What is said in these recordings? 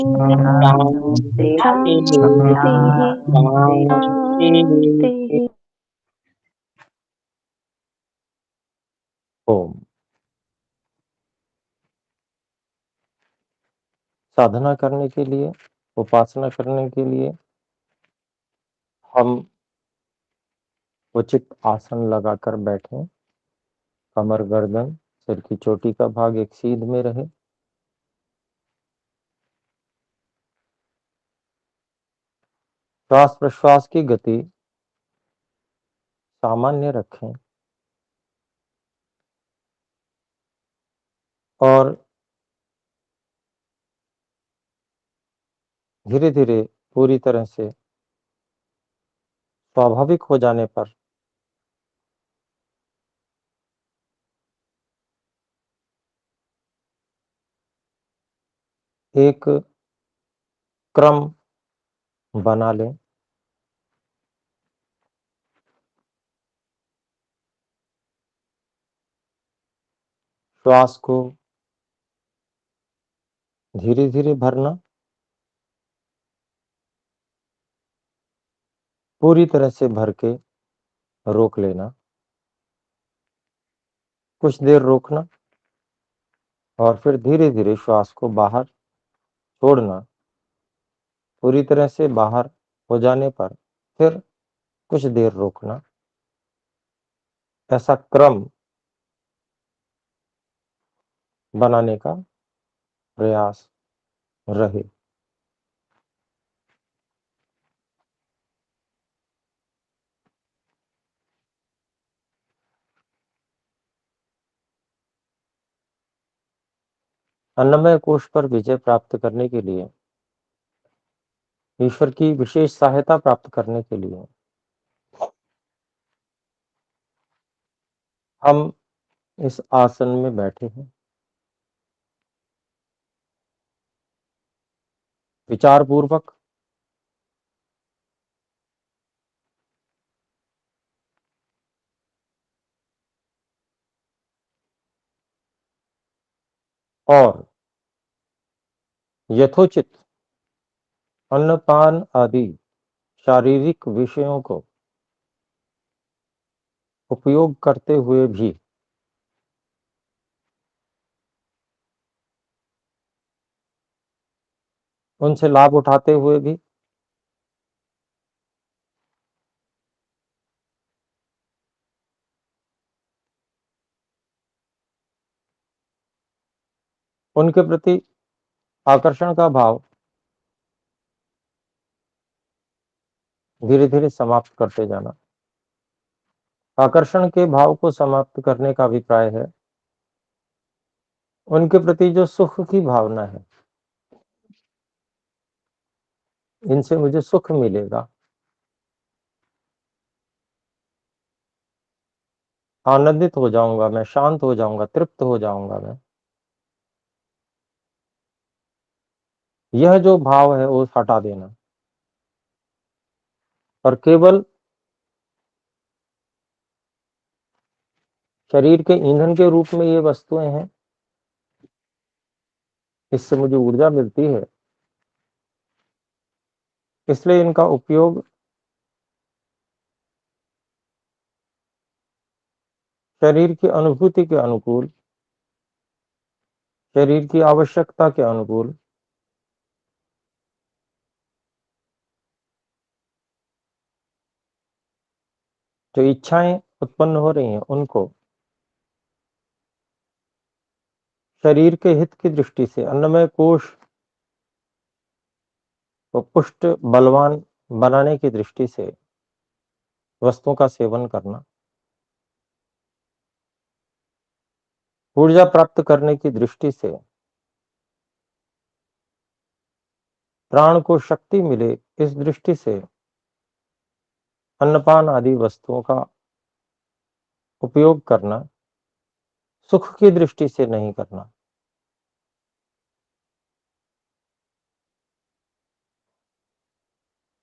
शांति शांति शांति। ओम। साधना करने के लिए, उपासना करने के लिए हम उचित आसन लगाकर बैठें। कमर, गर्दन, सिर की चोटी का भाग एक सीध में रहे। श्वास प्रश्वास की गति सामान्य रखें और धीरे धीरे पूरी तरह से स्वाभाविक हो जाने पर एक क्रम बना लें। श्वास को धीरे धीरे भरना, पूरी तरह से भर के रोक लेना, कुछ देर रोकना और फिर धीरे धीरे श्वास को बाहर छोड़ना। पूरी तरह से बाहर हो जाने पर फिर कुछ देर रोकना। ऐसा क्रम बनाने का प्रयास रहे। अन्नमय कोश पर विजय प्राप्त करने के लिए, ईश्वर की विशेष सहायता प्राप्त करने के लिए हम इस आसन में बैठे हैं। विचार पूर्वक और यथोचित अन्नपान आदि शारीरिक विषयों को उपयोग करते हुए भी उनसे लाभ उठाते हुए भी उनके प्रति आकर्षण का भाव धीरे धीरे समाप्त करते जाना। आकर्षण के भाव को समाप्त करने का अभिप्राय है उनके प्रति जो सुख की भावना है, इनसे मुझे सुख मिलेगा, आनंदित हो जाऊंगा मैं, शांत हो जाऊंगा, तृप्त हो जाऊंगा मैं, यह जो भाव है वो हटा देना और केवल शरीर के ईंधन के रूप में ये वस्तुएं हैं, इससे मुझे ऊर्जा मिलती है, इसलिए इनका उपयोग शरीर की अनुभूति के अनुकूल, शरीर की आवश्यकता के अनुकूल जो इच्छाएं उत्पन्न हो रही हैं उनको शरीर के हित की दृष्टि से अन्नमय कोश को पुष्ट बलवान बनाने की दृष्टि से वस्तुओं का सेवन करना, ऊर्जा प्राप्त करने की दृष्टि से प्राण को शक्ति मिले इस दृष्टि से अन्नपान आदि वस्तुओं का उपयोग करना, सुख की दृष्टि से नहीं करना।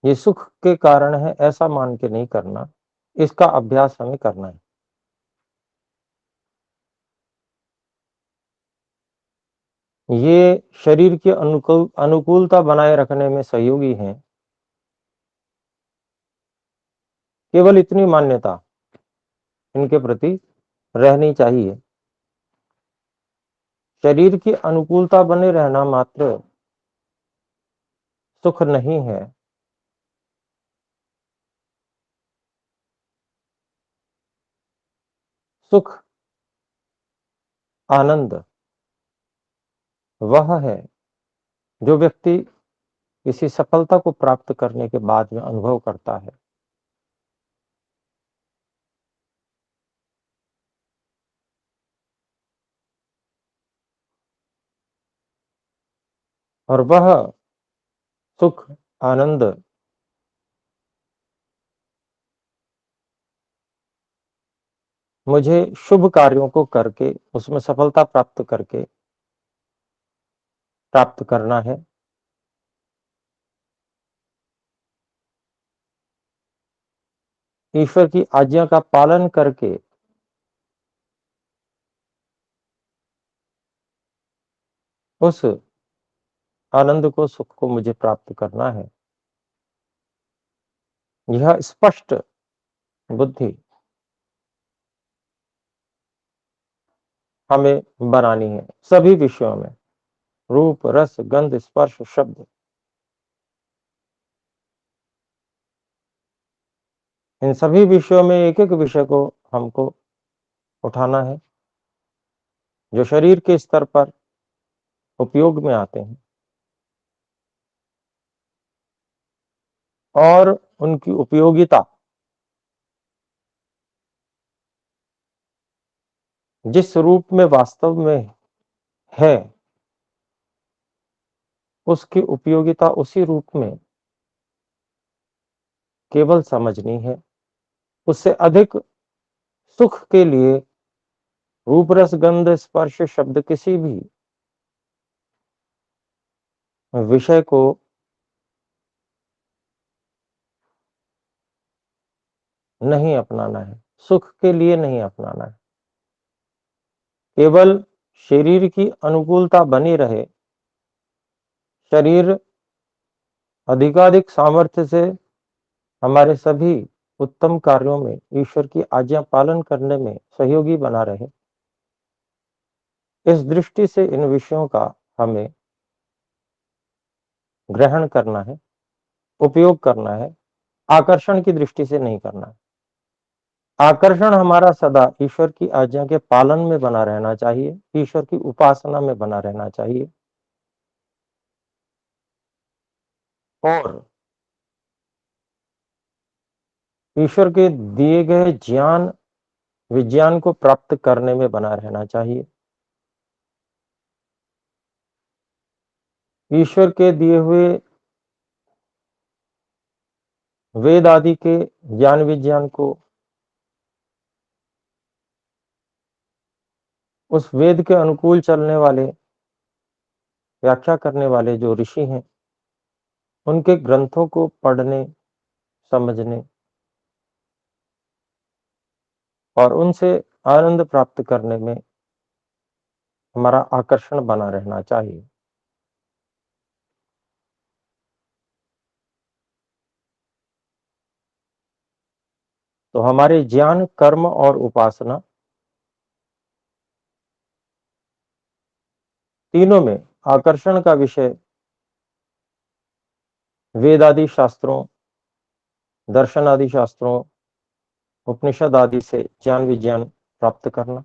ये सुख के कारण है ऐसा मान के नहीं करना, इसका अभ्यास हमें करना है। ये शरीर की अनुकूलता बनाए रखने में सहयोगी हैं। केवल इतनी मान्यता इनके प्रति रहनी चाहिए। शरीर की अनुकूलता बने रहना मात्र सुख नहीं है, सुख आनंद वह है जो व्यक्ति किसी सफलता को प्राप्त करने के बाद में अनुभव करता है। और वह सुख आनंद मुझे शुभ कार्यों को करके उसमें सफलता प्राप्त करके प्राप्त करना है। ईश्वर की आज्ञा का पालन करके उस आनंद को, सुख को मुझे प्राप्त करना है। यह स्पष्ट बुद्धि हमें बनानी है सभी विषयों में, रूप रस गंध स्पर्श शब्द, इन सभी विषयों में एक एक विषय को हमको उठाना है जो शरीर के स्तर पर उपयोग में आते हैं और उनकी उपयोगिता जिस रूप में वास्तव में है, उसकी उपयोगिता उसी रूप में केवल समझनी है। उससे अधिक सुख के लिए रूप रस गंध स्पर्श शब्द किसी भी विषय को नहीं अपनाना है, सुख के लिए नहीं अपनाना है। केवल शरीर की अनुकूलता बनी रहे, शरीर अधिकाधिक सामर्थ्य से हमारे सभी उत्तम कार्यों में ईश्वर की आज्ञा पालन करने में सहयोगी बना रहे, इस दृष्टि से इन विषयों का हमें ग्रहण करना है, उपयोग करना है, आकर्षण की दृष्टि से नहीं करना है। आकर्षण हमारा सदा ईश्वर की आज्ञा के पालन में बना रहना चाहिए, ईश्वर की उपासना में बना रहना चाहिए और ईश्वर के दिए गए ज्ञान विज्ञान को प्राप्त करने में बना रहना चाहिए। ईश्वर के दिए हुए वेद आदि के ज्ञान विज्ञान को, उस वेद के अनुकूल चलने वाले, व्याख्या करने वाले जो ऋषि हैं, उनके ग्रंथों को पढ़ने, समझने और उनसे आनंद प्राप्त करने में हमारा आकर्षण बना रहना चाहिए। तो हमारे ज्ञान, कर्म और उपासना तीनों में आकर्षण का विषय वेद आदि शास्त्रों, दर्शन आदि शास्त्रों, उपनिषद आदि से ज्ञान विज्ञान प्राप्त करना,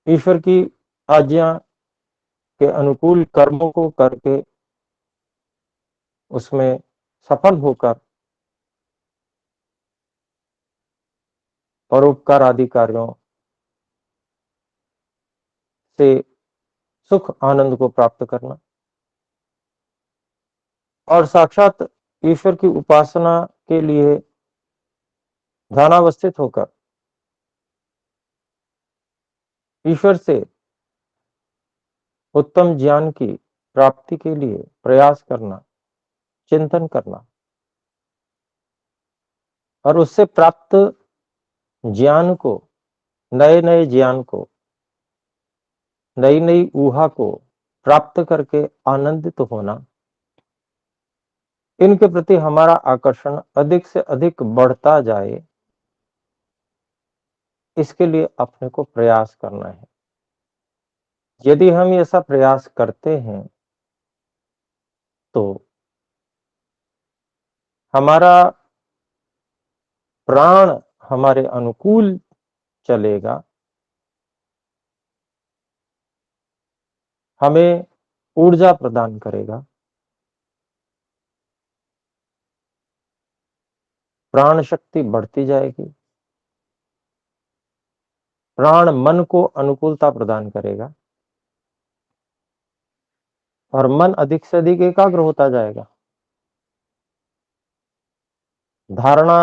ईश्वर की आज्ञा के अनुकूल कर्मों को करके उसमें सफल होकर परोपकार आदि कार्यों से सुख आनंद को प्राप्त करना और साक्षात ईश्वर की उपासना के लिए ध्यानावस्थित होकर ईश्वर से उत्तम ज्ञान की प्राप्ति के लिए प्रयास करना, चिंतन करना और उससे प्राप्त ज्ञान को नए नए ज्ञान को, नई नई ऊहा को प्राप्त करके आनंदित होना, इनके प्रति हमारा आकर्षण अधिक से अधिक बढ़ता जाए, इसके लिए अपने को प्रयास करना है। यदि हम ऐसा प्रयास करते हैं तो हमारा प्राण हमारे अनुकूल चलेगा, हमें ऊर्जा प्रदान करेगा, प्राण शक्ति बढ़ती जाएगी, प्राण मन को अनुकूलता प्रदान करेगा और मन अधिक से अधिक एकाग्र होता जाएगा। धारणा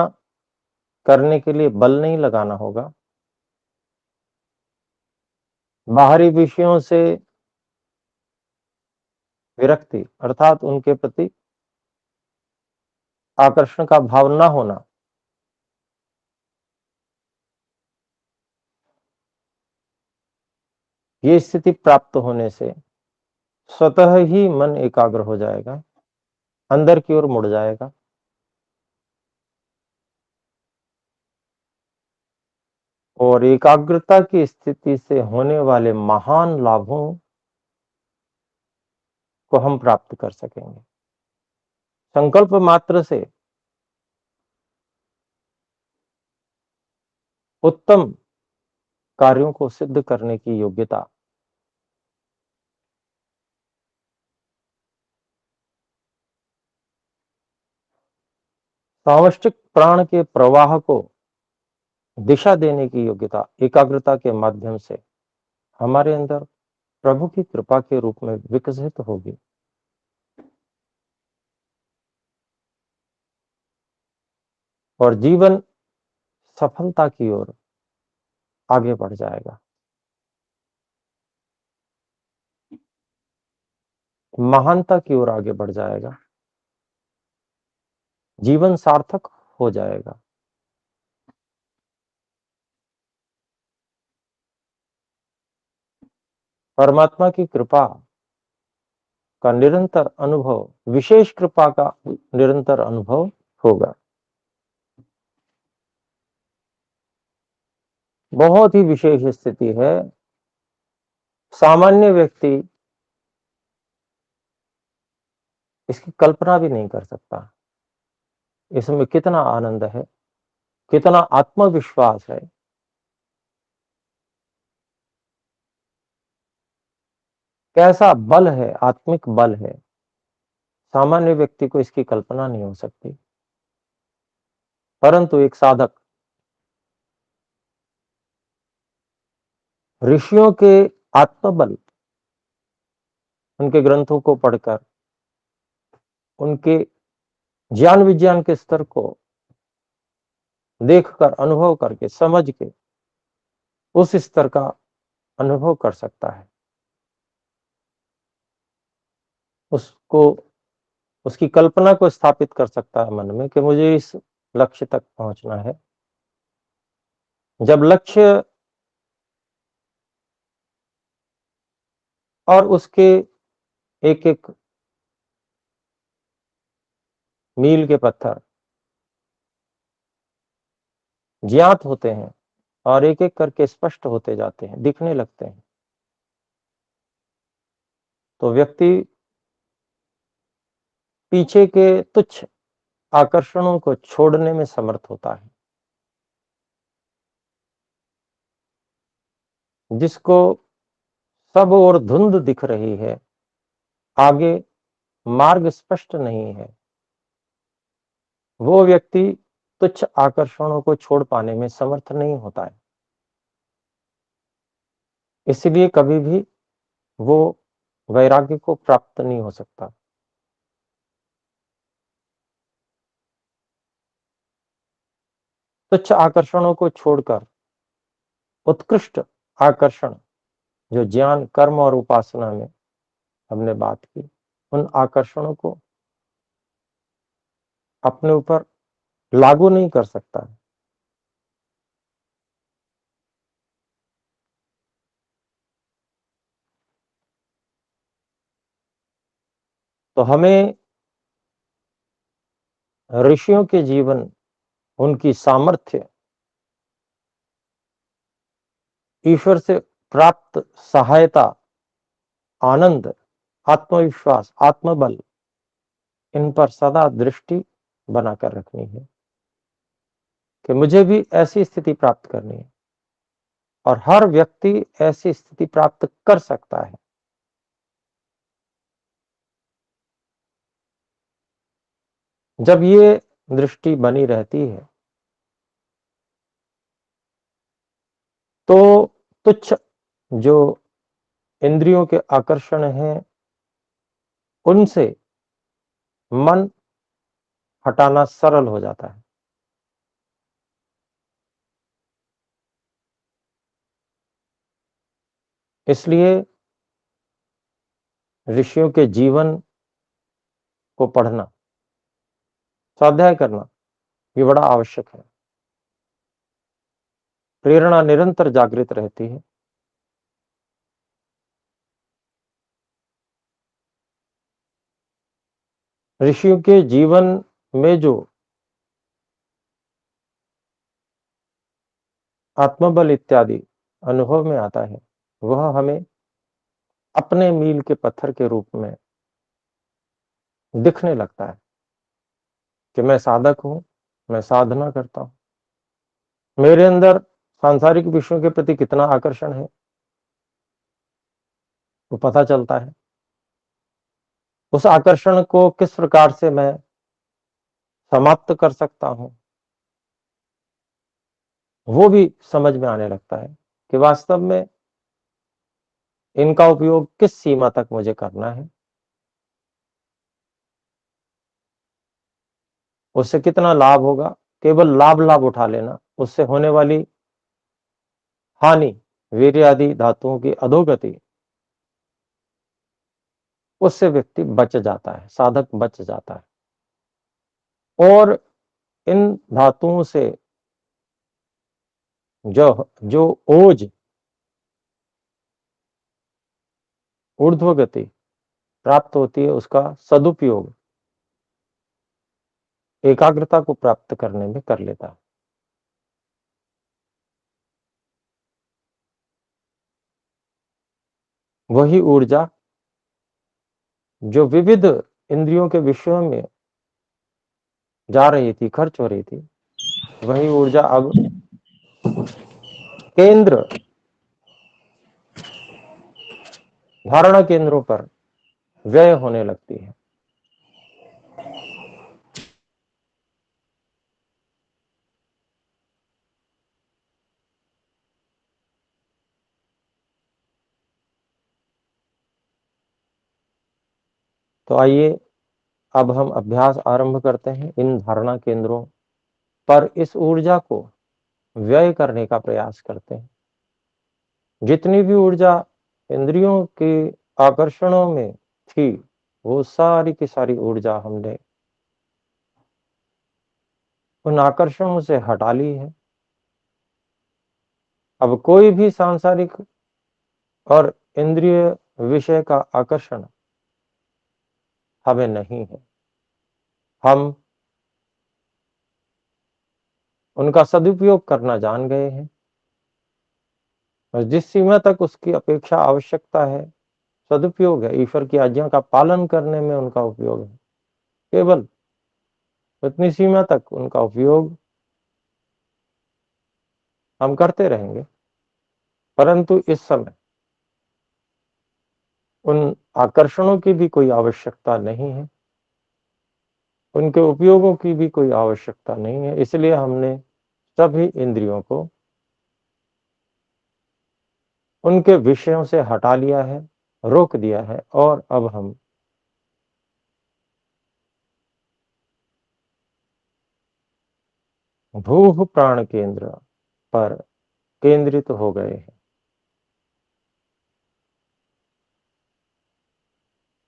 करने के लिए बल नहीं लगाना होगा, बाहरी विषयों से विरक्ति अर्थात उनके प्रति आकर्षण का भाव न होना, ये स्थिति प्राप्त होने से स्वतः ही मन एकाग्र हो जाएगा, अंदर की ओर मुड़ जाएगा और एकाग्रता की स्थिति से होने वाले महान लाभों को हम प्राप्त कर सकेंगे। संकल्प मात्र से उत्तम कार्यों को सिद्ध करने की योग्यता सामष्टिक प्राण के प्रवाह को दिशा देने की योग्यता एकाग्रता के माध्यम से हमारे अंदर प्रभु की कृपा के रूप में विकसित होगी और जीवन सफलता की ओर आगे बढ़ जाएगा, महानता की ओर आगे बढ़ जाएगा, जीवन सार्थक हो जाएगा। परमात्मा की कृपा का निरंतर अनुभव, विशेष कृपा का निरंतर अनुभव होगा। बहुत ही विशेष स्थिति है, सामान्य व्यक्ति इसकी कल्पना भी नहीं कर सकता। इसमें कितना आनंद है, कितना आत्मविश्वास है, कैसा बल है, आत्मिक बल है, सामान्य व्यक्ति को इसकी कल्पना नहीं हो सकती। परंतु एक साधक ऋषियों के आत्मबल, उनके ग्रंथों को पढ़कर, उनके ज्ञान विज्ञान के स्तर को देखकर, अनुभव करके, समझ के उस स्तर का अनुभव कर सकता है। उसको, उसकी कल्पना को स्थापित कर सकता है मन में कि मुझे इस लक्ष्य तक पहुंचना है। जब लक्ष्य और उसके एक एक मील के पत्थर ज्ञात होते हैं और एक एक करके स्पष्ट होते जाते हैं, दिखने लगते हैं, तो व्यक्ति पीछे के तुच्छ आकर्षणों को छोड़ने में समर्थ होता है। जिसको सब और धुंध दिख रही है, आगे मार्ग स्पष्ट नहीं है, वो व्यक्ति तुच्छ आकर्षणों को छोड़ पाने में समर्थ नहीं होता है। इसलिए कभी भी वो वैराग्य को प्राप्त नहीं हो सकता। तुच्छ आकर्षणों को छोड़कर उत्कृष्ट आकर्षण, जो ज्ञान, कर्म और उपासना में हमने बात की, उन आकर्षणों को अपने ऊपर लागू नहीं कर सकता है। तो हमें ऋषियों के जीवन, उनकी सामर्थ्य, ईश्वर से प्राप्त सहायता, आनंद, आत्मविश्वास, आत्मबल, इन पर सदा दृष्टि बनाकर रखनी है कि मुझे भी ऐसी स्थिति प्राप्त करनी है, और हर व्यक्ति ऐसी स्थिति प्राप्त कर सकता है। जब ये दृष्टि बनी रहती है तो तुच्छ जो इंद्रियों के आकर्षण हैं, उनसे मन हटाना सरल हो जाता है। इसलिए ऋषियों के जीवन को पढ़ना, स्वाध्याय करना, ये बड़ा आवश्यक है। प्रेरणा निरंतर जागृत रहती है। ऋषियों के जीवन में जो आत्मबल इत्यादि अनुभव में आता है, वह हमें अपने मील के पत्थर के रूप में दिखने लगता है कि मैं साधक हूं, मैं साधना करता हूं, मेरे अंदर सांसारिक विषयों के प्रति कितना आकर्षण है वो पता चलता है। उस आकर्षण को किस प्रकार से मैं समाप्त कर सकता हूं, वो भी समझ में आने लगता है कि वास्तव में इनका उपयोग किस सीमा तक मुझे करना है, उससे कितना लाभ होगा। केवल लाभ लाभ उठा लेना, उससे होने वाली हानि, वीर्य आदि धातुओं की अधोगति, उससे व्यक्ति बच जाता है, साधक बच जाता है। और इन धातुओं से जो जो ओज, ऊर्ध्व गति प्राप्त होती है, उसका सदुपयोग एकाग्रता को प्राप्त करने में कर लेता है। वही ऊर्जा जो विविध इंद्रियों के विषयों में जा रही थी, खर्च हो रही थी, वही ऊर्जा अब केंद्र, धारणा केंद्रों पर व्यय होने लगती है। तो आइए अब हम अभ्यास आरंभ करते हैं। इन धारणा केंद्रों पर इस ऊर्जा को व्यय करने का प्रयास करते हैं। जितनी भी ऊर्जा इंद्रियों के आकर्षणों में थी, वो सारी की सारी ऊर्जा हमने उन आकर्षणों से हटा ली है। अब कोई भी सांसारिक और इंद्रिय विषय का आकर्षण हमें नहीं है। हम उनका सदुपयोग करना जान गए हैं, और जिस सीमा तक उसकी अपेक्षा आवश्यकता है, सदुपयोग है, ईश्वर की आज्ञा का पालन करने में उनका उपयोग है, केवल उतनी सीमा तक उनका उपयोग हम करते रहेंगे। परंतु इस समय उन आकर्षणों की भी कोई आवश्यकता नहीं है, उनके उपयोगों की भी कोई आवश्यकता नहीं है। इसलिए हमने सभी इंद्रियों को उनके विषयों से हटा लिया है, रोक दिया है, और अब हम भूह प्राण केंद्र पर केंद्रित हो गए हैं।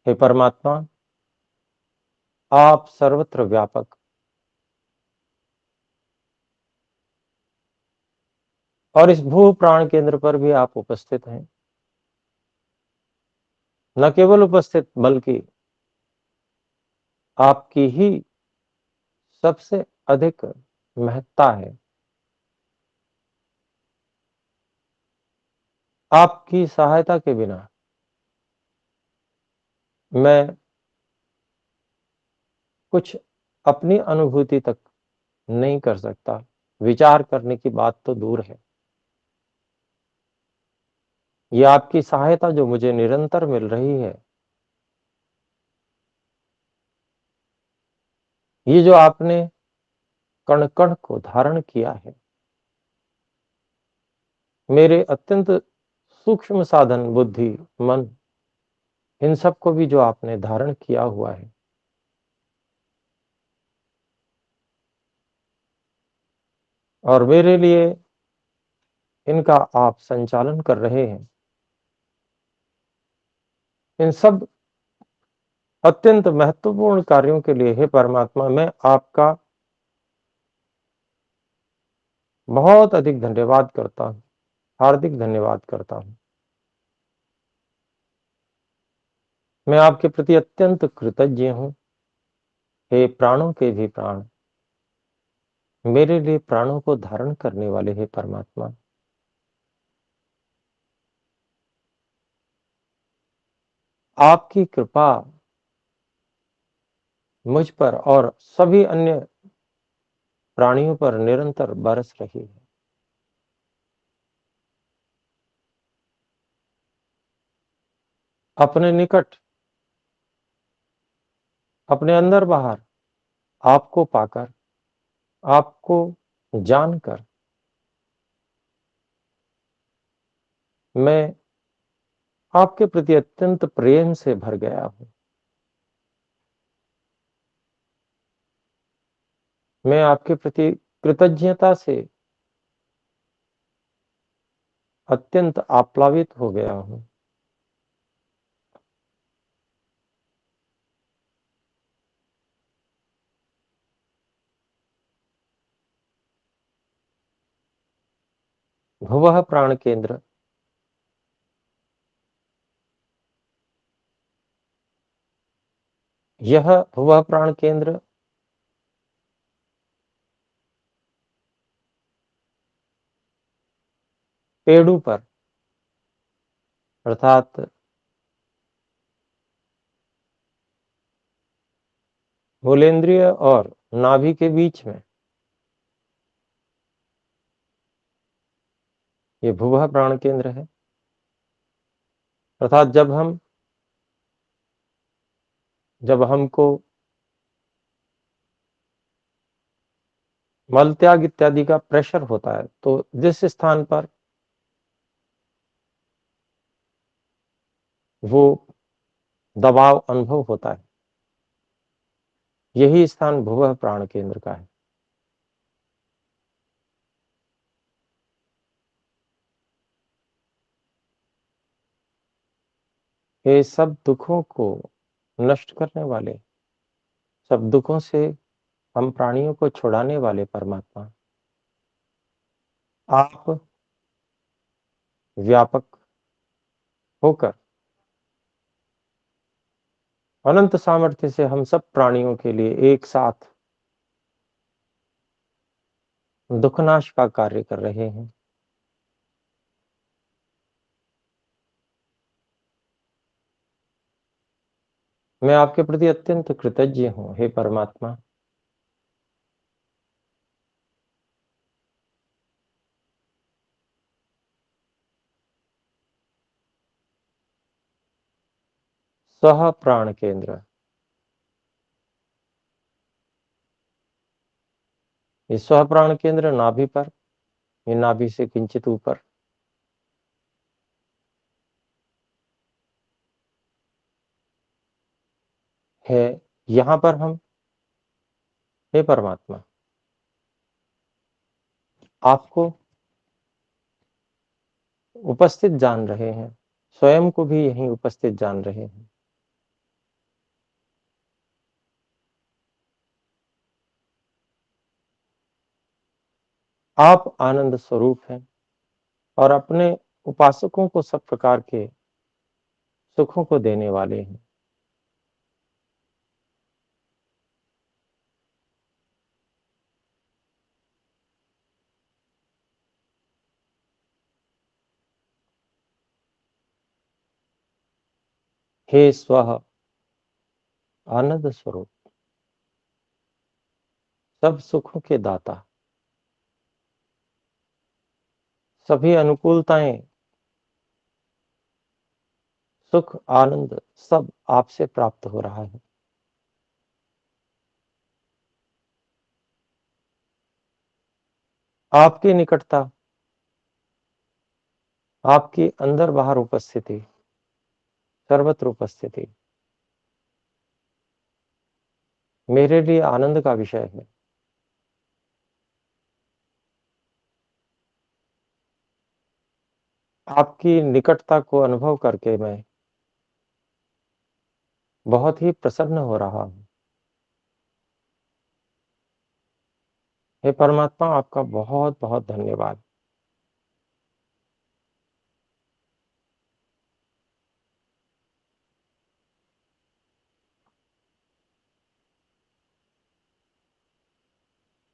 हे परमात्मा, आप सर्वत्र व्यापक और इस भू प्राण केंद्र पर भी आप उपस्थित हैं। न केवल उपस्थित, बल्कि आपकी ही सबसे अधिक महत्ता है। आपकी सहायता के बिना मैं कुछ अपनी अनुभूति तक नहीं कर सकता, विचार करने की बात तो दूर है। ये आपकी सहायता जो मुझे निरंतर मिल रही है, ये जो आपने कण-कण को धारण किया है, मेरे अत्यंत सूक्ष्म साधन बुद्धि, मन, इन सब को भी जो आपने धारण किया हुआ है, और मेरे लिए इनका आप संचालन कर रहे हैं। इन सब अत्यंत महत्वपूर्ण कार्यों के लिए हे परमात्मा, मैं आपका बहुत अधिक धन्यवाद करता हूँ, हार्दिक धन्यवाद करता हूँ। मैं आपके प्रति अत्यंत कृतज्ञ हूँ, हे प्राणों के भी प्राण, मेरे लिए प्राणों को धारण करने वाले हे परमात्मा। आपकी कृपा मुझ पर और सभी अन्य प्राणियों पर निरंतर बरस रही है। अपने निकट, अपने अंदर बाहर आपको पाकर, आपको जानकर मैं आपके प्रति अत्यंत प्रेम से भर गया हूँ। मैं आपके प्रति कृतज्ञता से अत्यंत आप्लावित हो गया हूँ। भुवः प्राण केंद्र, यह भुवः प्राण केंद्र पेड़ों पर अर्थात मूलेंद्रिय और नाभि के बीच में ये भुवः प्राण केंद्र है। अर्थात जब हमको मल त्याग इत्यादि का प्रेशर होता है, तो जिस स्थान पर वो दबाव अनुभव होता है, यही स्थान भुवः प्राण केंद्र का है। ये सब दुखों को नष्ट करने वाले, सब दुखों से हम प्राणियों को छुड़ाने वाले परमात्मा, आप व्यापक होकर अनंत सामर्थ्य से हम सब प्राणियों के लिए एक साथ दुखनाश का कार्य कर रहे हैं। मैं आपके प्रति अत्यंत कृतज्ञ हूँ हे परमात्मा। स्व प्राण केंद्र, ये स्व प्राण केंद्र नाभि पर, ये नाभि से किंचित ऊपर है। यहाँ पर हम हे परमात्मा आपको उपस्थित जान रहे हैं, स्वयं को भी यहीं उपस्थित जान रहे हैं। आप आनंद स्वरूप हैं और अपने उपासकों को सब प्रकार के सुखों को देने वाले हैं। हे स्वः आनंद स्वरूप, सब सुखों के दाता, सभी अनुकूलताएं, सुख, आनंद सब आपसे प्राप्त हो रहा है। आपकी निकटता, आपकी अंदर बाहर उपस्थिति, सर्वत्र उपस्थिति मेरे लिए आनंद का विषय है। आपकी निकटता को अनुभव करके मैं बहुत ही प्रसन्न हो रहा हूँ। हे परमात्मा, आपका बहुत बहुत धन्यवाद।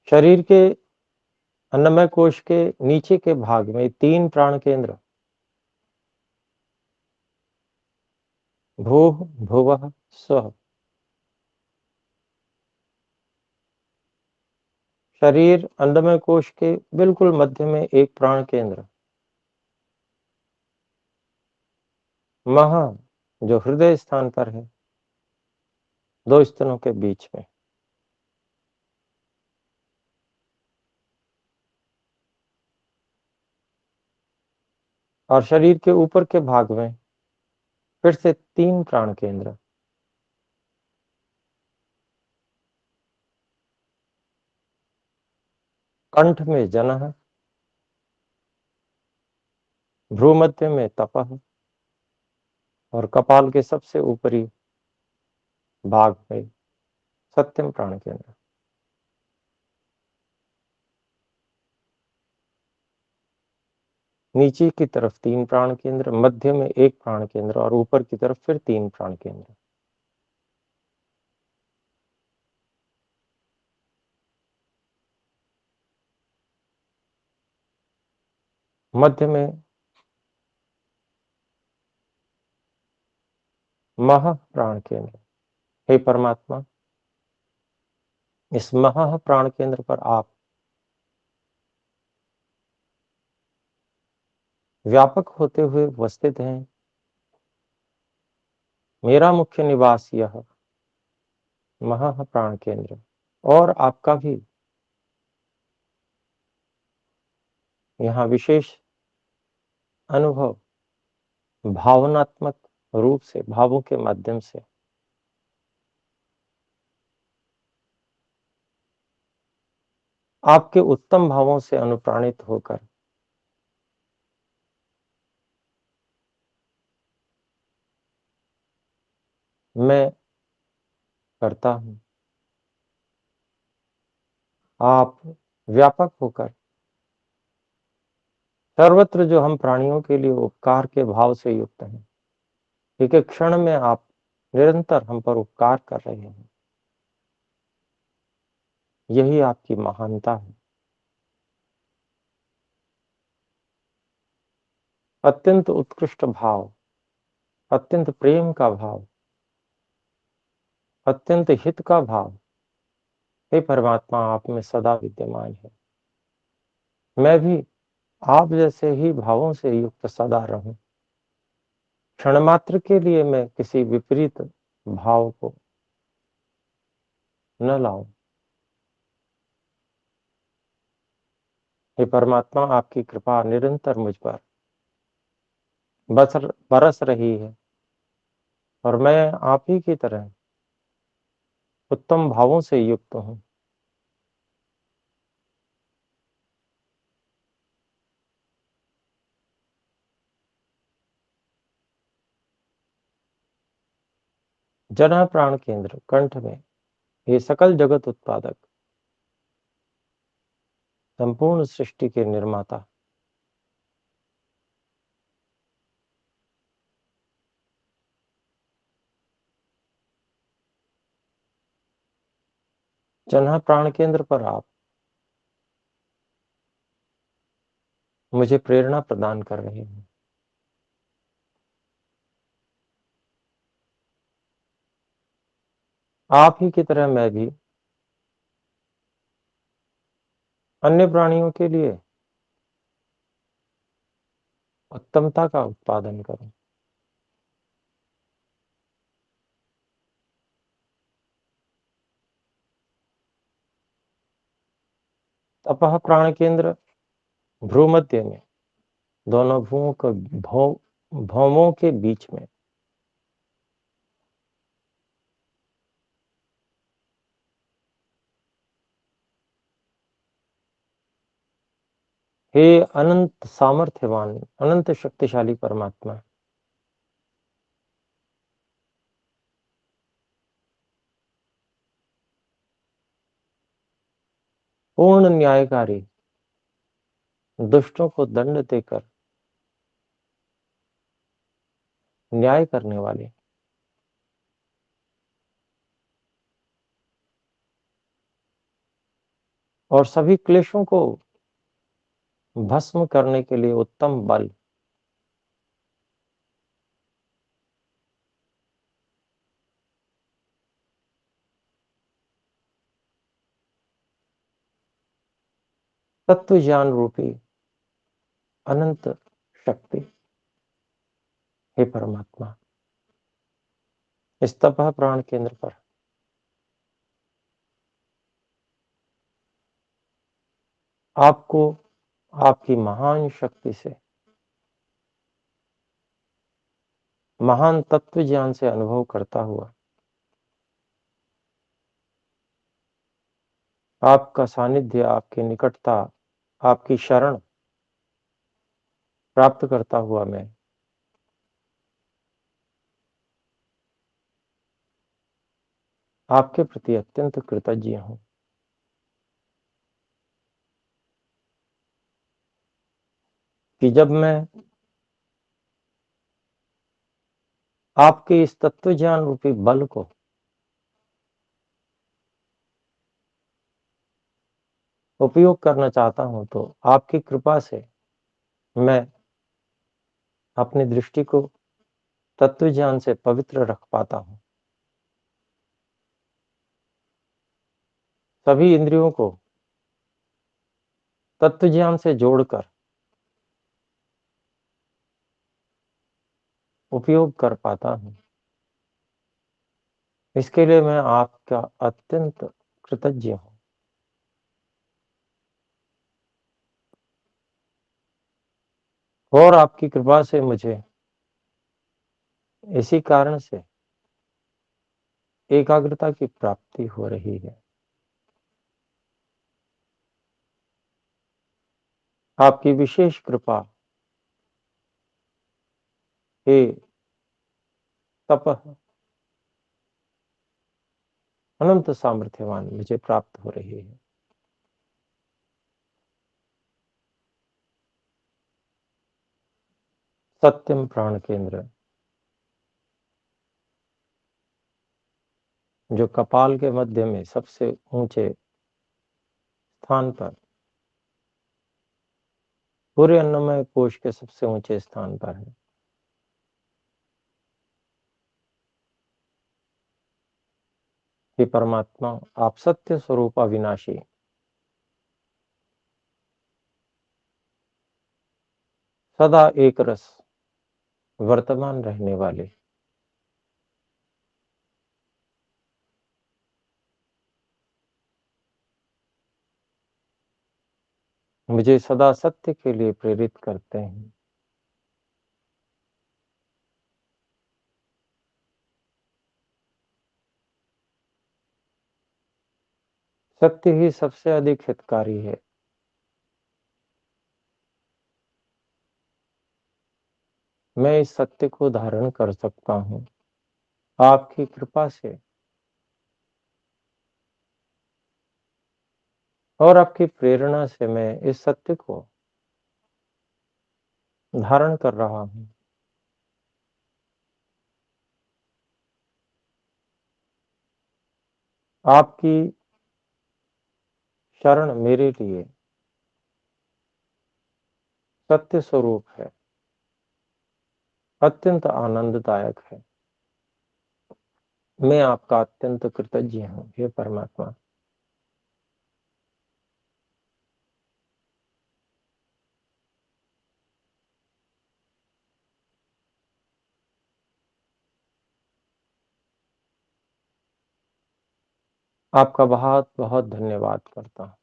शरीर के अन्नमय कोश के नीचे के भाग में 3 प्राण केंद्र, भूः भुवः स्वः। शरीर अन्नमय कोश के बिल्कुल मध्य में एक प्राण केंद्र, महा, जो हृदय स्थान पर है, 2 स्तनों के बीच में। और शरीर के ऊपर के भाग में फिर से 3 प्राण केंद्र, कंठ में जनः, भ्रूमध्य में तपः और कपाल के सबसे ऊपरी भाग में सत्यम प्राण केंद्र। नीचे की तरफ 3 प्राण केंद्र, मध्य में 1 प्राण केंद्र और ऊपर की तरफ फिर 3 प्राण केंद्र। मध्य में महा प्राण केंद्र। हे परमात्मा, इस महा प्राण केंद्र पर आप व्यापक होते हुए उपस्थित हैं। मेरा मुख्य निवास यह महा प्राण केंद्र और आपका भी यहाँ विशेष अनुभव भावनात्मक रूप से, भावों के माध्यम से आपके उत्तम भावों से अनुप्राणित होकर मैं करता हूँ। आप व्यापक होकर सर्वत्र जो हम प्राणियों के लिए उपकार के भाव से युक्त हैं, एक एक क्षण में आप निरंतर हम पर उपकार कर रहे हैं। यही आपकी महानता है। अत्यंत उत्कृष्ट भाव, अत्यंत प्रेम का भाव, अत्यंत हित का भाव, हे परमात्मा, आप में सदा विद्यमान है। मैं भी आप जैसे ही भावों से युक्त सदा रहूं। क्षण मात्र के लिए मैं किसी विपरीत भाव को न लाऊं। हे परमात्मा, आपकी कृपा निरंतर मुझ पर बरस रही है और मैं आप ही की तरह उत्तम भावों से युक्त हूँ। जन प्राण केंद्र कंठ में, ये सकल जगत उत्पादक, संपूर्ण सृष्टि के निर्माता, जन प्राण केंद्र पर आप मुझे प्रेरणा प्रदान कर रहे हैं। आप ही की तरह मैं भी अन्य प्राणियों के लिए उत्तमता का उत्पादन करूं। तपः प्राण केंद्र भ्रूमध्य में, दोनों भौमों के बीच में। हे अनंत सामर्थ्यवान, अनंत शक्तिशाली परमात्मा, पूर्ण न्यायकारी, दुष्टों को दंड देकर न्याय करने वाले, और सभी क्लेशों को भस्म करने के लिए उत्तम बल, तत्व ज्ञान रूपी अनंत शक्ति, हे परमात्मा, इस तपः प्राण केंद्र पर आपको आपकी महान शक्ति से, महान तत्व ज्ञान से अनुभव करता हुआ आपका सानिध्य, आपकी निकटता, आपकी शरण प्राप्त करता हुआ मैं आपके प्रति अत्यंत कृतज्ञ हूं कि जब मैं आपके इस तत्व ज्ञान रूपी बल को उपयोग करना चाहता हूं, तो आपकी कृपा से मैं अपनी दृष्टि को तत्व ज्ञान से पवित्र रख पाता हूं। सभी इंद्रियों को तत्व ज्ञान से जोड़कर उपयोग कर पाता हूं। इसके लिए मैं आपका अत्यंत कृतज्ञ हूं। और आपकी कृपा से मुझे इसी कारण से एकाग्रता की प्राप्ति हो रही है। आपकी विशेष कृपा, हे तपः अनंत सामर्थ्यवान, मुझे प्राप्त हो रही है। सत्यम प्राण केंद्र, जो कपाल के मध्य में सबसे ऊंचे स्थान पर, पूरे अन्नमय कोश के सबसे ऊंचे स्थान पर है। हे परमात्मा, आप सत्य स्वरूप अविनाशी, सदा एक रस वर्तमान रहने वाले, मुझे सदा सत्य के लिए प्रेरित करते हैं। सत्य ही सबसे अधिक हितकारी है। मैं इस सत्य को धारण कर सकता हूं आपकी कृपा से, और आपकी प्रेरणा से मैं इस सत्य को धारण कर रहा हूं। आपकी शरण मेरे लिए सत्य स्वरूप है, अत्यंत आनंददायक है। मैं आपका अत्यंत कृतज्ञ हूँ, हे परमात्मा। आपका बहुत-बहुत धन्यवाद करता हूँ।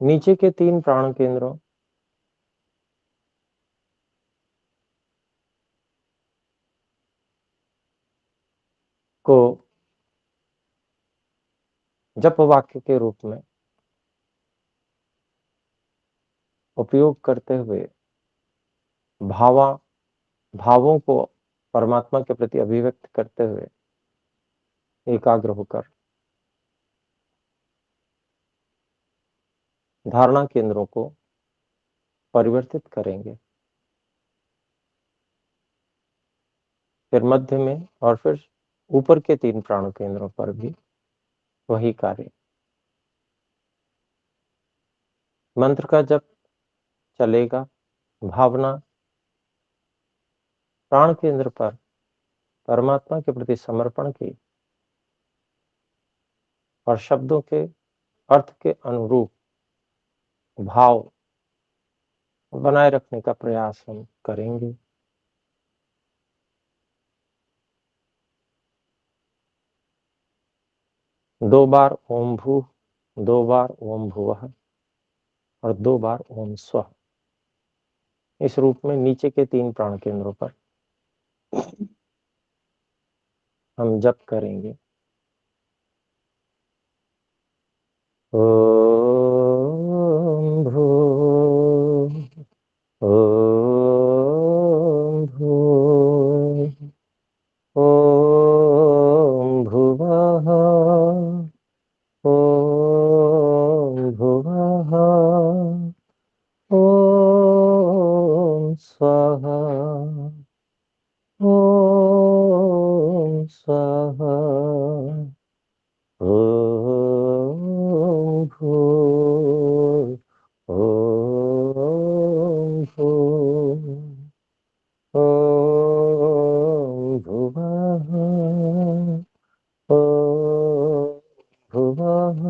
नीचे के 3 प्राण केंद्रों को जप वाक्य के रूप में उपयोग करते हुए भावा भावों को परमात्मा के प्रति अभिव्यक्त करते हुए एकाग्र होकर धारणा केंद्रों को परिवर्तित करेंगे। फिर मध्य में और फिर ऊपर के 3 प्राण केंद्रों पर भी वही कार्य। मंत्र का जप चलेगा, भावना प्राण केंद्र पर परमात्मा के प्रति समर्पण की और शब्दों के अर्थ के अनुरूप भाव बनाए रखने का प्रयास हम करेंगे। दो बार ओम भू, 2 बार ओम भुवः और 2 बार ओम स्वः, इस रूप में नीचे के 3 प्राण केंद्रों पर हम जप करेंगे। ओम भू, ओम भू, ओम भुवः, ओम भुवः, ओम स्वः, ओम स्वः, ओम भूर् ओम भूः ओम भुवः ओम भुवः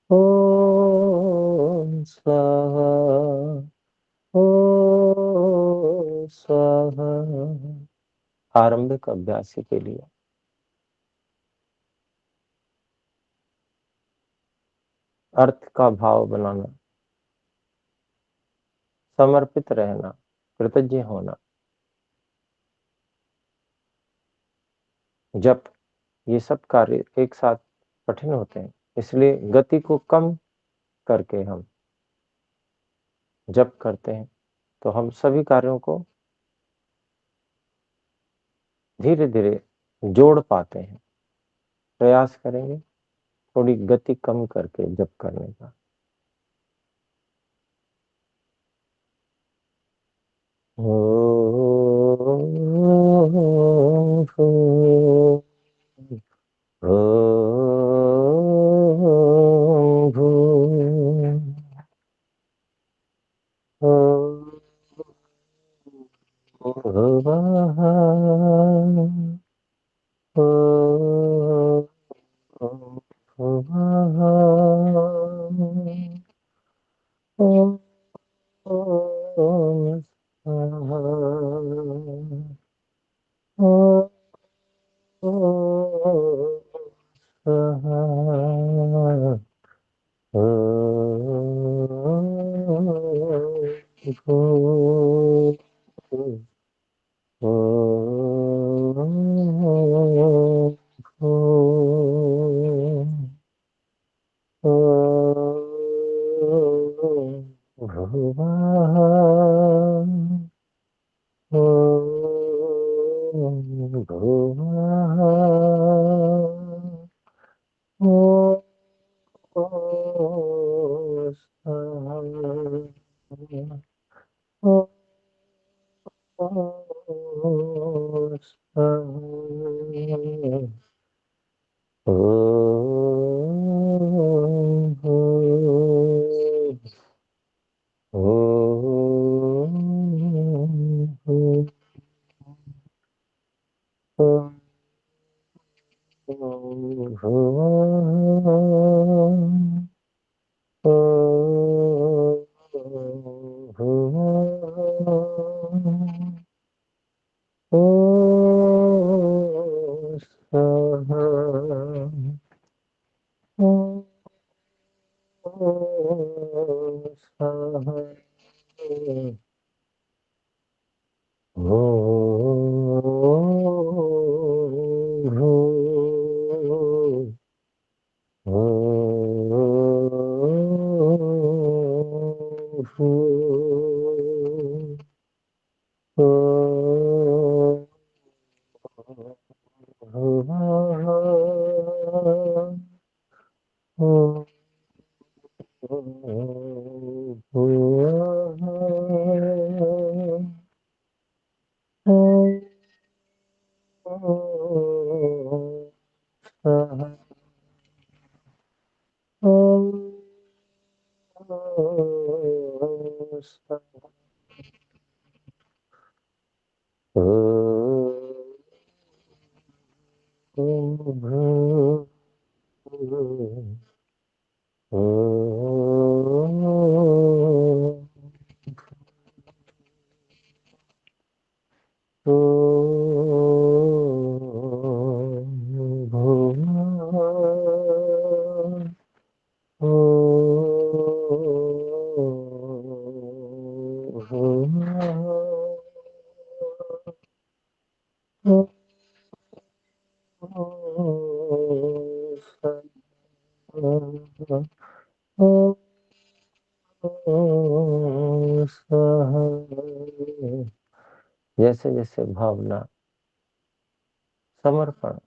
ओम स्वः ओम स्वः। आरंभिक अभ्यास के लिए अर्थ का भाव बनाना, समर्पित रहना, कृतज्ञ होना, जप, ये सब कार्य एक साथ कठिन होते हैं, इसलिए गति को कम करके हम जप करते हैं, तो हम सभी कार्यों को धीरे-धीरे जोड़ पाते हैं। प्रयास करेंगे थोड़ी गति कम करके जप करने का। ओम भू, ओम भू, ओम भुवः, ओम भुवः, ओम स्वः, ओम स्वः, ओम भूः ओम भूः ओम भुवः ओम भुवः ओम स्वः ओम स्वः ओम भूः स्वाहा भूः जैसे जैसे भावना समर्पण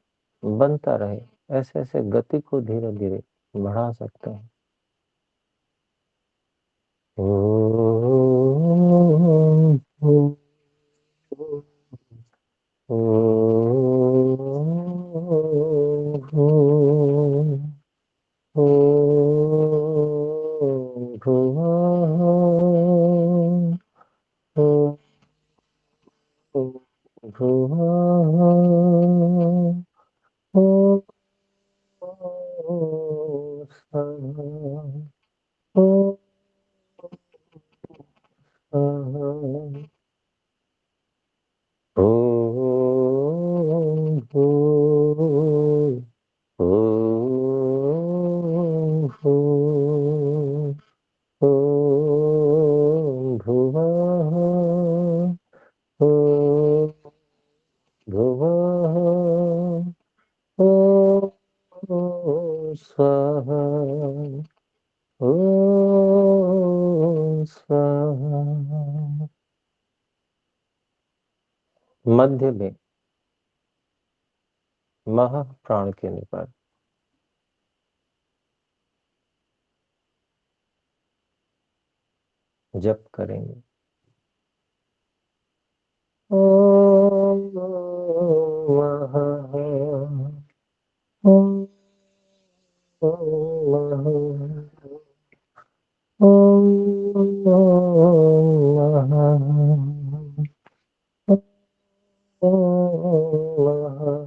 बनता रहे, ऐसे ऐसे गति को धीरे धीरे बढ़ा सकते हैं। स्वाहा स्वाहा। मध्य में महा प्राण केंद्र पर जप करेंगे। ओम महा ओम महा ओम महा महा ओम महा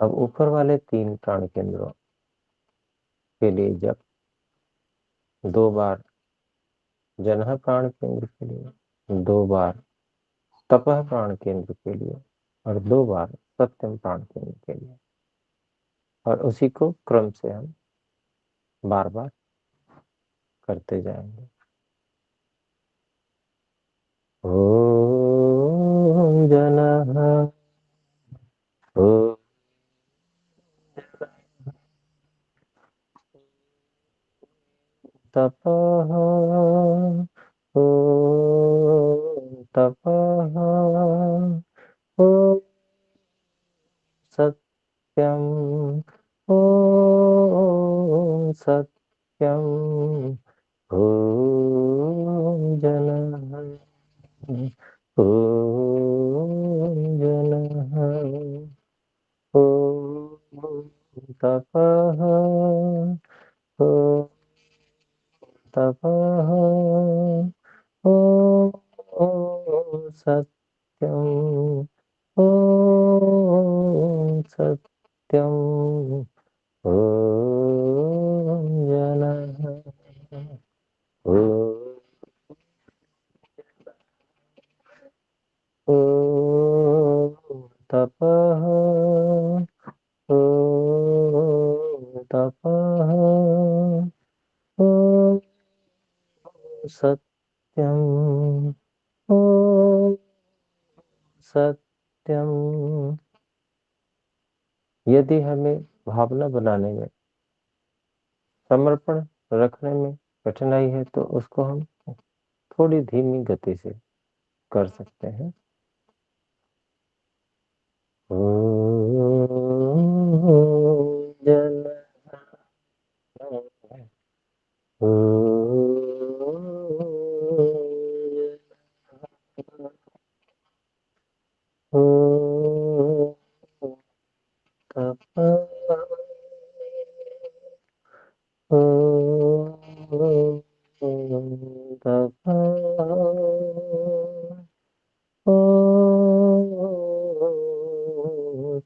अब ऊपर वाले 3 प्राण केंद्रों के लिए जप 2 बार जनह प्राण केंद्र के लिए, 2 बार तपह प्राण केंद्र के लिए और 2 बार सत्यम प्राण केंद्र के लिए, और उसी को क्रम से हम बार बार करते जाएंगे। ओम जनः ओम तपः ओम तपः ओम सत्यम ओम सत्यम ओम जनः ॐ जनः ॐ तपः ॐ तपः ॐ सत्यम् ॐ सत्यम् ॐ जनः ॐ तपः तपः ॐ सत्यम् ॐ सत्यम्। यदि हमें भावना बनाने में, समर्पण रखने में कठिनाई है तो उसको हम थोड़ी धीमी गति से कर सकते हैं। जन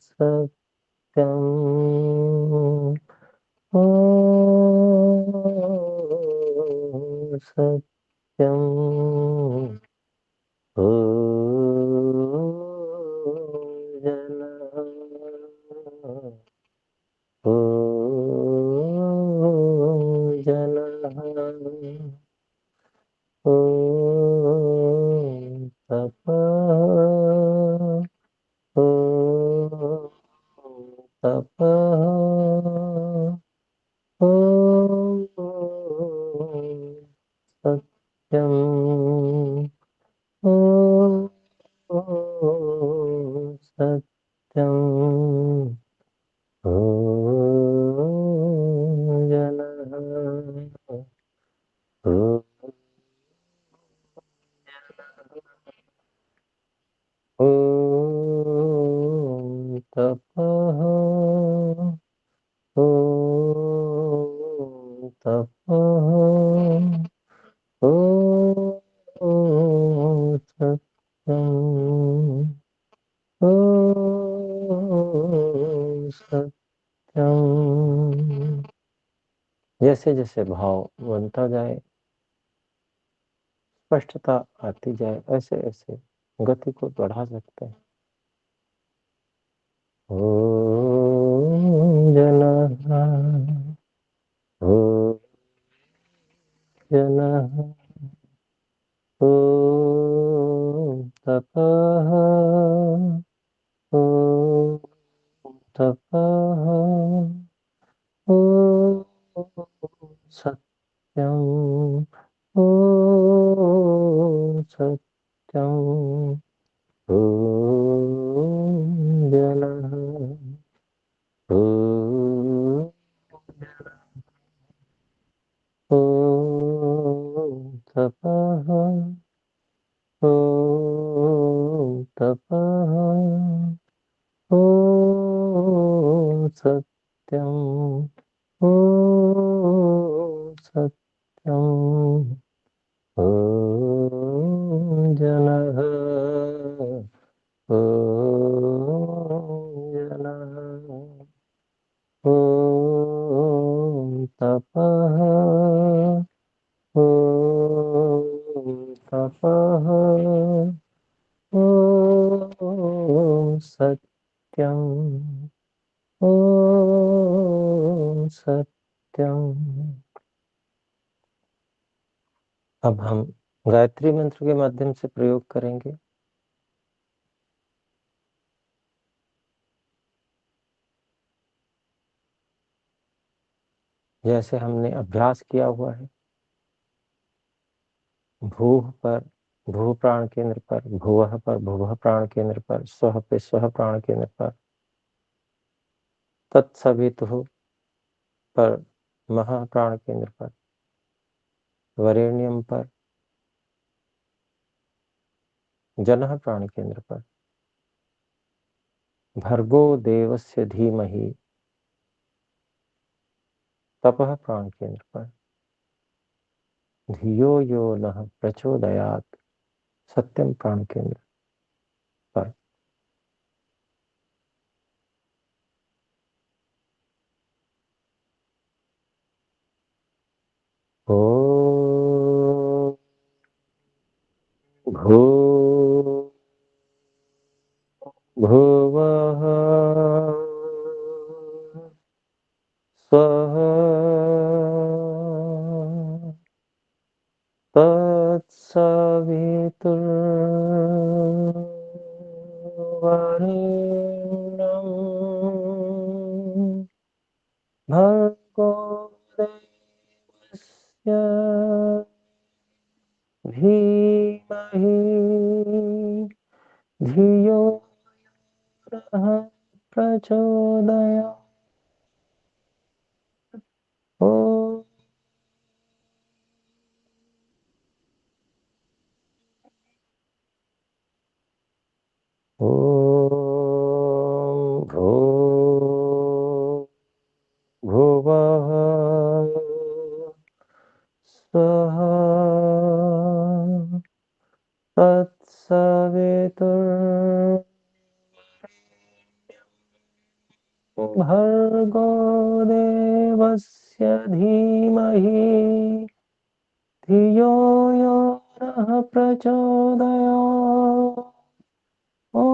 सत्यम् सत्यम् जनः तपः तपः सत्यम् सत्यम् जनः तपः तपः सत्यम् सत्यम्। जैसे जैसे भाव बनता जाए, स्पष्टता आती जाए, ऐसे ऐसे गति को बढ़ा सकते हैं। ॐ जनः ॐ जनः ॐ तपः ॐ तपः ॐ सत्यम् ॐ सत्यम् ॐ जनः ॐ तपः तपः सत्यम् सत्यम् जनः जनः तपः तपः सत्यम् सत्यम्। अब हम गायत्री मंत्र के माध्यम से प्रयोग करेंगे। जैसे हमने अभ्यास किया हुआ है, भूः पर भू प्राण केंद्र पर, भुवः पर भुवः प्राण केंद्र पर, स्वः पे स्वः प्राण केंद्र पर, तत्सवितुः पर महः प्राण केंद्र पर, वरेण्यम पर, जनः प्राण केंद्र पर, भर्गो देवस्य धीमहि तपः प्राण केंद्र पर, धियो यो नः प्रचोदयात् सत्यम प्राण केंद्र पर। ओ भू भुवः स्वः तत्सवितुर्वरेण्यं भर्गो देवस्य धीमहि धियो नः प्रचोदयात्। ॐ भो भुवः स्वः तत्सवितुर्भर्गो देवस्य धीमहि धियो यो नः प्रचोदयात्। ॐ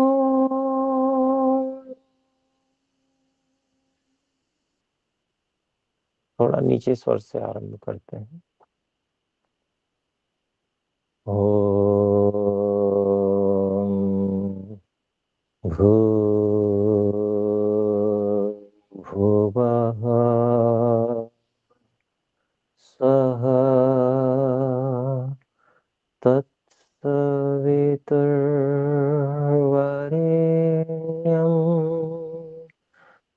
थोड़ा नीचे स्वर से आरंभ करते हैं। ओम भूर्भुवः स्वः तत्सवितुर्वरेण्यं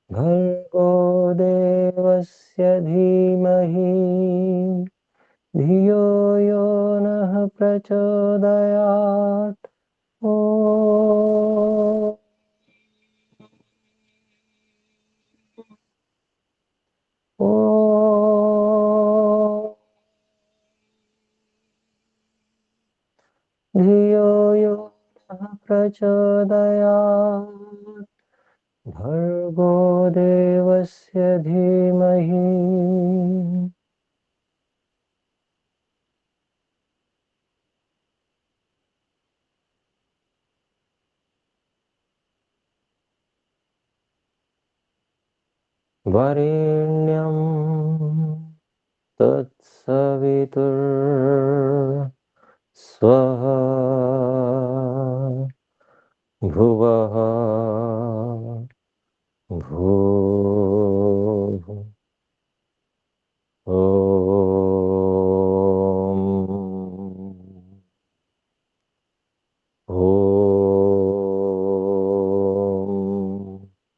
भर्गो देवस्य धीमहि धियो यो नः प्रचोदयात्। ॐ धियो यो नः प्रचोदयात् भर्गो देवस्य धीमहि वरेण्यं तत्सवितुर्वरेण्यं भुवः भूः ॐ ॐ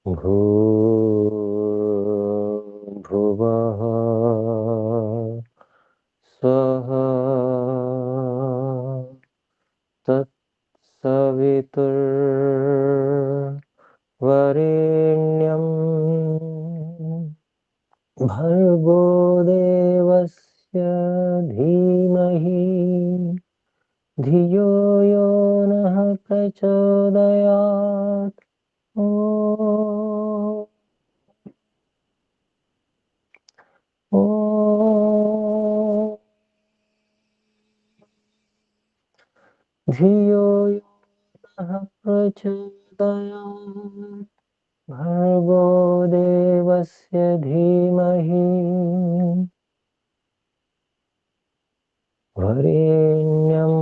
भूर्भुवः स्वः तत्सवितुर्वरेण्यं भर्गो देवस्य धीमहि धियो यो नः प्रचोदयात्। ॐ धियो यो नः प्रचोदयात् भर्गो देवस्य धीमहि वरेण्यं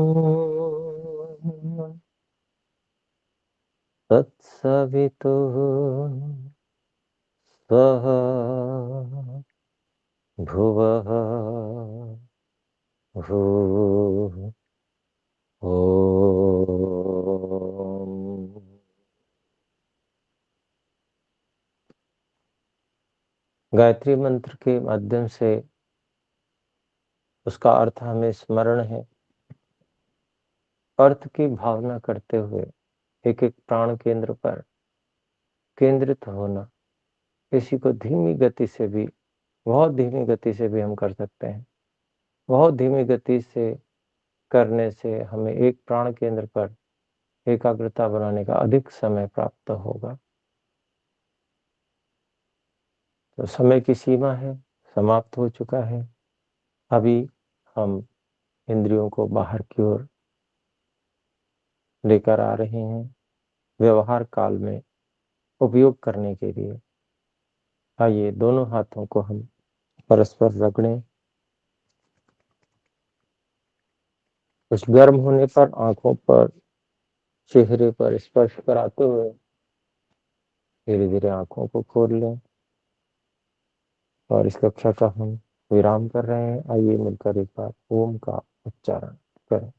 तत्सवितुः स्वः भुवः भूः ॐ गायत्री मंत्र के माध्यम से उसका अर्थ हमें स्मरण है। अर्थ की भावना करते हुए एक एक प्राण केंद्र पर केंद्रित होना, इसी को धीमी गति से भी, बहुत धीमी गति से भी हम कर सकते हैं। बहुत धीमी गति से करने से हमें एक प्राण केंद्र पर एकाग्रता बनाने का अधिक समय प्राप्त होगा। तो समय की सीमा है, समाप्त हो चुका है। अभी हम इंद्रियों को बाहर की ओर लेकर आ रहे हैं व्यवहार काल में उपयोग करने के लिए। आइए दोनों हाथों को हम परस्पर रगड़ें। कुछ गर्म होने पर आंखों पर, चेहरे पर स्पर्श कराते हुए धीरे धीरे आंखों को खोल लें और इस कक्षा का हम विराम कर रहे हैं। आइए मिलकर एक बार ओम का उच्चारण करें।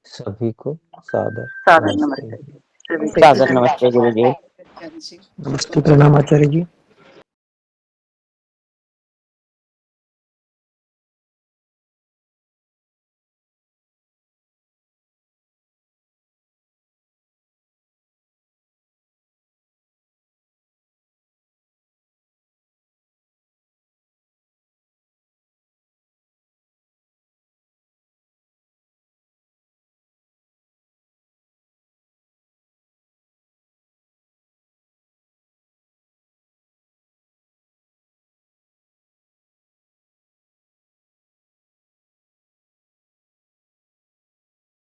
सभी को सादर सादर नमस्ते। नमस्ते। सादर नमस्ते गुरु जी। नमस्ते, प्रणाम आचार्य जी।